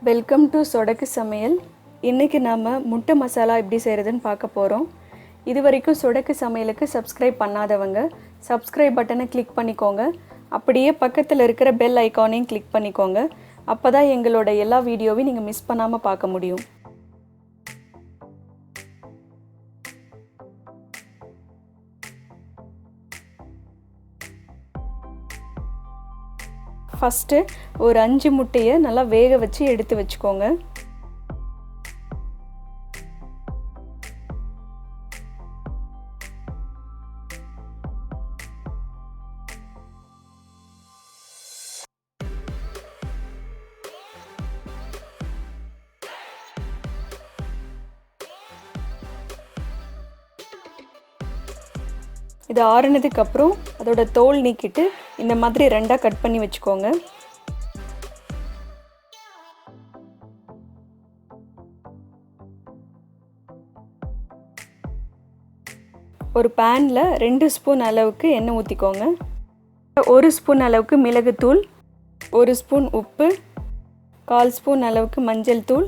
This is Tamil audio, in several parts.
வெல்கம் டு சொடக்கு சமையல். இன்றைக்கி நாம் முட்டை மசாலா எப்படி செய்கிறதுன்னு பார்க்க போகிறோம். இது வரைக்கும் சொடக்கு சமையலுக்கு சப்ஸ்கிரைப் பண்ணாதவங்க சப்ஸ்கிரைப் பட்டனை கிளிக் பண்ணிக்கோங்க. அப்படியே பக்கத்தில் இருக்கிற பெல் ஐக்கானையும் கிளிக் பண்ணிக்கோங்க. அப்போ தான் எங்களோட எல்லா வீடியோவையும் நீங்கள் மிஸ் பண்ணாமல் பார்க்க முடியும். ஃபஸ்ட்டு ஒரு 5 முட்டையை நல்லா வேக வச்சு எடுத்து வச்சுக்கோங்க. இது ஆறுனதுக்கப்புறம் அதோட தோல் நீக்கிட்டு இந்த மாதிரி ரெண்டாக கட் பண்ணி வச்சுக்கோங்க. ஒரு பேனில் 2 ஸ்பூன் அளவுக்கு எண்ணெய் ஊற்றிக்கோங்க. 1 ஸ்பூன் அளவுக்கு மிளகுத்தூள், 1 ஸ்பூன் உப்பு, 1/4 ஸ்பூன் அளவுக்கு மஞ்சள் தூள்,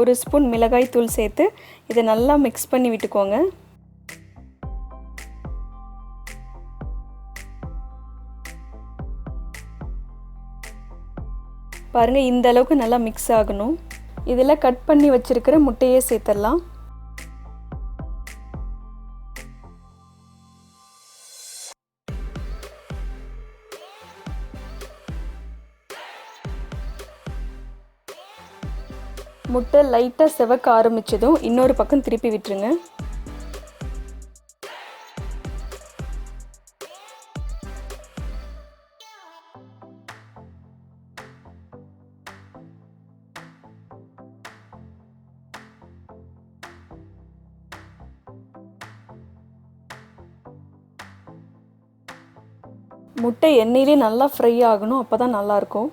1 ஸ்பூன் மிளகாய் தூள் சேர்த்து இதை நல்லா மிக்ஸ் பண்ணி விட்டுக்கோங்க. பாருங்கள், இந்த அளவுக்கு நல்லா மிக்ஸ் ஆகணும். இதில் கட் பண்ணி வச்சுருக்கிற முட்டையை சேர்த்துடலாம். முட்டை லைட்டாக செவக்க ஆரம்பித்ததும் இன்னொரு பக்கம் திருப்பி விட்டுருங்க. முட்டை எண்ணெயிலே நல்லா ஃப்ரை ஆகணும், அப்போ தான் நல்லாயிருக்கும்.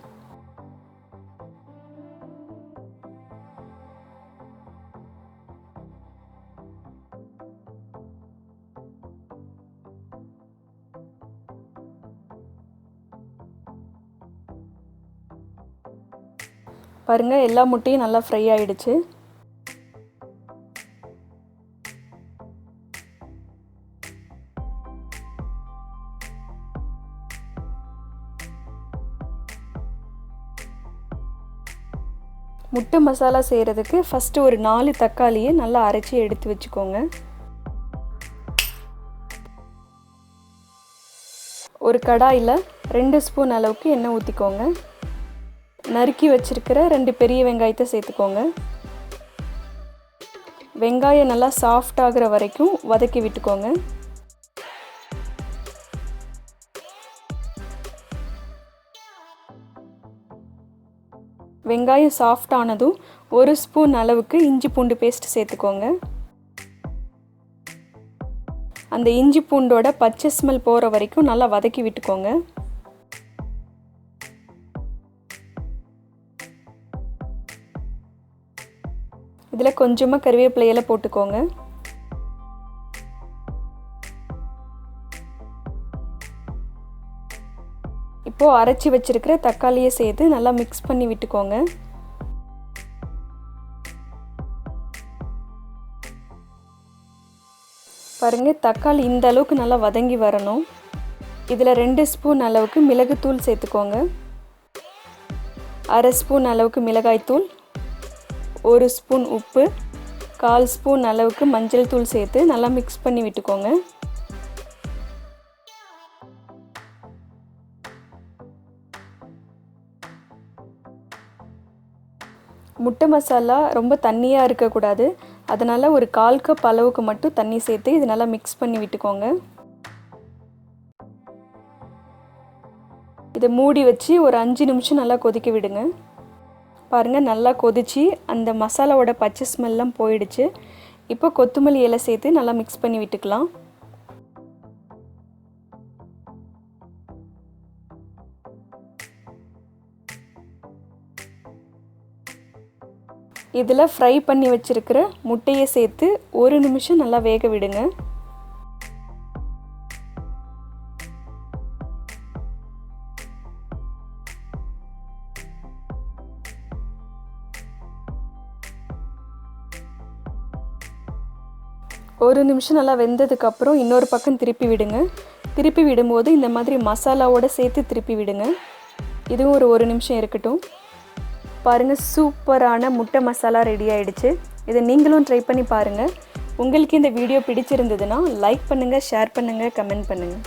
பாருங்கள், எல்லா முட்டையும் நல்லா ஃப்ரை ஆகிடுச்சு. முட்டை மசாலா செய்கிறதுக்கு ஃபஸ்ட்டு ஒரு 4 தக்காளியை நல்லா அரைச்சி எடுத்து வச்சுக்கோங்க. ஒரு கடாயில் 2 ஸ்பூன் அளவுக்கு எண்ணெய் ஊற்றிக்கோங்க. நறுக்கி வச்சுருக்கிற 2 பெரிய வெங்காயத்தை சேர்த்துக்கோங்க. வெங்காயம் நல்லா சாஃப்ட் ஆகிற வரைக்கும் வதக்கி விட்டுக்கோங்க. வெங்காயம் சாஃப்ட் ஆனதும் 1 ஸ்பூன் அளவுக்கு இஞ்சி பூண்டு பேஸ்ட் சேர்த்துக்கோங்க. அந்த இஞ்சி பூண்டோட பச்சை ஸ்மெல் போகிற வரைக்கும் நல்லா வதக்கி விட்டுக்கோங்க. இதில் கொஞ்சமாக கறிவேப்பிலையில போட்டுக்கோங்க. இப்போது அரைச்சி வச்சுருக்கிற தக்காளியை சேர்த்து நல்லா மிக்ஸ் பண்ணி விட்டுக்கோங்க. பாருங்கள், தக்காளி இந்த அளவுக்கு நல்லா வதங்கி வரணும். இதில் 2 ஸ்பூன் அளவுக்கு மிளகுத்தூள் சேர்த்துக்கோங்க. 1/2 ஸ்பூன் அளவுக்கு மிளகாய்த்தூள், 1 ஸ்பூன் உப்பு, 1/4 ஸ்பூன் அளவுக்கு மஞ்சள் தூள் சேர்த்து நல்லா மிக்ஸ் பண்ணி விட்டுக்கோங்க. முட்டை மசாலா ரொம்ப தண்ணியாக இருக்கக்கூடாது, அதனால் ஒரு 1/4 கப் அளவுக்கு மட்டும் தண்ணி சேர்த்து இது நல்லா மிக்ஸ் பண்ணி விட்டுக்கோங்க. இதை மூடி வச்சு ஒரு 5 நிமிஷம் நல்லா கொதிக்க விடுங்க. பாருங்கள், நல்லா கொதிச்சு அந்த மசாலாவோட பச்சை ஸ்மெல்லாம் போயிடுச்சு. இப்போ கொத்தமல்லி இலை சேர்த்து நல்லா மிக்ஸ் பண்ணி விட்டுக்கலாம். இதில் ஃப்ரை பண்ணி வச்சுருக்கிற முட்டையை சேர்த்து 1 நிமிஷம் நல்லா வேக விடுங்க. ஒரு நிமிஷம் நல்லா வெந்ததுக்கப்புறம் இன்னொரு பக்கம் திருப்பி விடுங்க. திருப்பி விடும்போது இந்த மாதிரி மசாலாவோடு சேர்த்து திருப்பி விடுங்க. இதுவும் ஒரு நிமிஷம் இருக்கட்டும். பாருங்கள், சூப்பரான முட்டை மசாலா ரெடி ஆகிடுச்சு. இதை நீங்களும் ட்ரை பண்ணி பாருங்கள். உங்களுக்கு இந்த வீடியோ பிடிச்சிருந்ததுன்னா லைக் பண்ணுங்கள், ஷேர் பண்ணுங்கள், கமெண்ட் பண்ணுங்கள்.